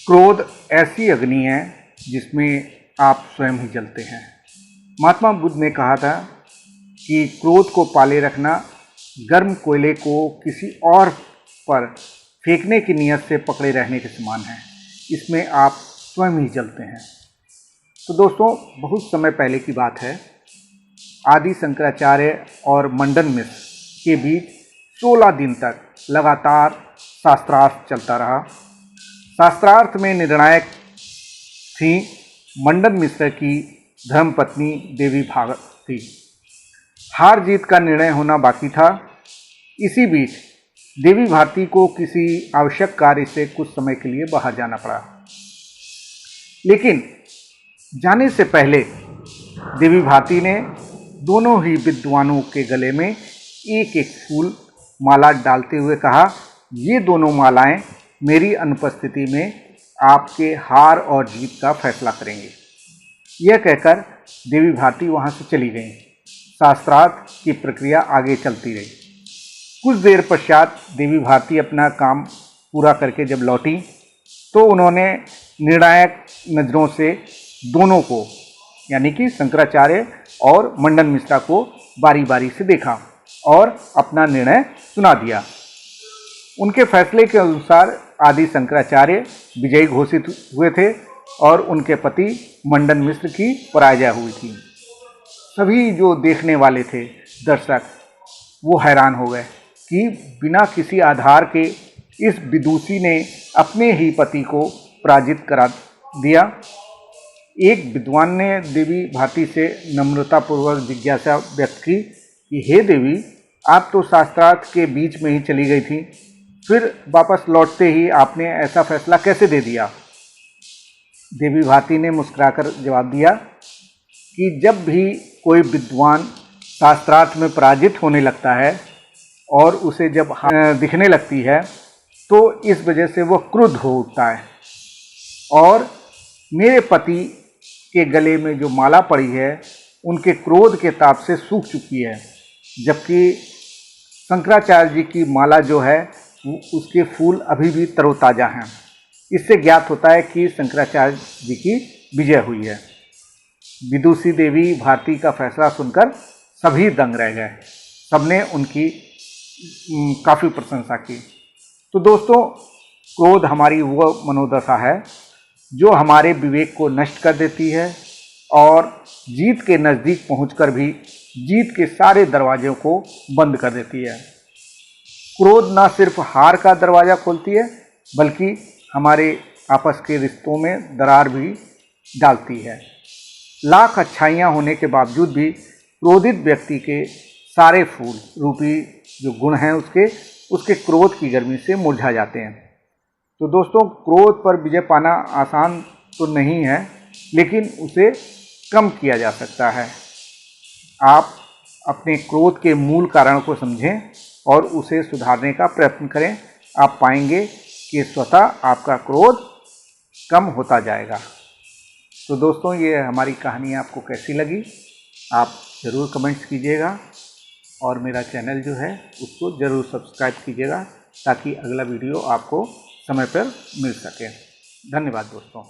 क्रोध ऐसी अग्नि है जिसमें आप स्वयं ही जलते हैं। महात्मा बुद्ध ने कहा था कि क्रोध को पाले रखना गर्म कोयले को किसी और पर फेंकने की नीयत से पकड़े रहने के समान है। इसमें आप स्वयं ही जलते हैं। तो दोस्तों, बहुत समय पहले की बात है। आदि शंकराचार्य और मंडन मिश्र के बीच 16 दिन तक लगातार शास्त्रार्थ चलता रहा। शास्त्रार्थ में निर्णायक थी मंडन मिश्र की धर्मपत्नी देवी भारती। हार जीत का निर्णय होना बाकी था। इसी बीच देवी भारती को किसी आवश्यक कार्य से कुछ समय के लिए बाहर जाना पड़ा। लेकिन जाने से पहले देवी भारती ने दोनों ही विद्वानों के गले में एक एक फूल माला डालते हुए कहा, ये दोनों मालाएं मेरी अनुपस्थिति में आपके हार और जीत का फैसला करेंगे। यह कहकर देवी भारती वहां से चली गईं। शास्त्रार्थ की प्रक्रिया आगे चलती रही। कुछ देर पश्चात देवी भारती अपना काम पूरा करके जब लौटी तो उन्होंने निर्णायक नज़रों से दोनों को, यानी कि शंकराचार्य और मंडन मिश्रा को बारी बारी से देखा और अपना निर्णय सुना दिया। उनके फैसले के अनुसार आदि शंकराचार्य विजयी घोषित हुए थे और उनके पति मंडन मिश्र की पराजय हुई थी। सभी जो देखने वाले थे दर्शक, वो हैरान हो गए कि बिना किसी आधार के इस विदुषी ने अपने ही पति को पराजित करा दिया। एक विद्वान ने देवी भारती से नम्रतापूर्वक जिज्ञासा व्यक्त की कि हे देवी, आप तो शास्त्रार्थ के बीच में ही चली गई थी, फिर वापस लौटते ही आपने ऐसा फैसला कैसे दे दिया? देवी भारती ने मुस्कुराकर जवाब दिया कि जब भी कोई विद्वान शास्त्रार्थ में पराजित होने लगता है और उसे जब दिखने लगती है तो इस वजह से वह क्रुद्ध हो उठता है। और मेरे पति के गले में जो माला पड़ी है उनके क्रोध के ताप से सूख चुकी है, जबकि शंकराचार्य जी की माला जो है उसके फूल अभी भी तरोताज़ा हैं। इससे ज्ञात होता है कि शंकराचार्य जी की विजय हुई है। विदुषी देवी भारती का फैसला सुनकर सभी दंग रह गए। सबने उनकी काफ़ी प्रशंसा की। तो दोस्तों, क्रोध हमारी वह मनोदशा है जो हमारे विवेक को नष्ट कर देती है और जीत के नज़दीक पहुंचकर भी जीत के सारे दरवाज़ों को बंद कर देती है। क्रोध न सिर्फ हार का दरवाज़ा खोलती है बल्कि हमारे आपस के रिश्तों में दरार भी डालती है। लाख अच्छाइयाँ होने के बावजूद भी क्रोधित व्यक्ति के सारे फूल रूपी जो गुण हैं उसके क्रोध की गर्मी से मुरझा जाते हैं। तो दोस्तों, क्रोध पर विजय पाना आसान तो नहीं है, लेकिन उसे कम किया जा सकता है। आप अपने क्रोध के मूल कारण को समझें और उसे सुधारने का प्रयत्न करें। आप पाएंगे कि स्वतः आपका क्रोध कम होता जाएगा। तो दोस्तों, ये हमारी कहानी आपको कैसी लगी आप ज़रूर कमेंट्स कीजिएगा और मेरा चैनल जो है उसको ज़रूर सब्सक्राइब कीजिएगा ताकि अगला वीडियो आपको समय पर मिल सके। धन्यवाद दोस्तों।